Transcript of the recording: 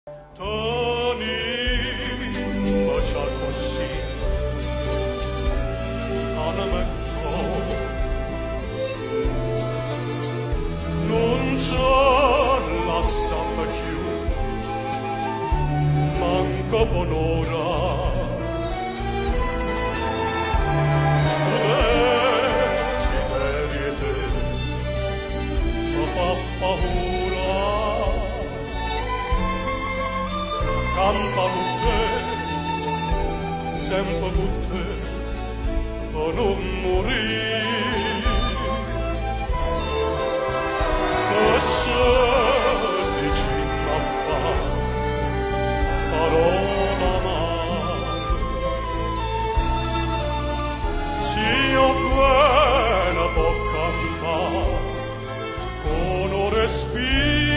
Toni bacia così anametto, non c'è la samba più, manco buon'ora. Studenti veriete, ma fa paura. Campa tutte, sempre tutte, per non morire. Che c'è vicino a fa, parola mai. Se io bene può cantare, con un respiro,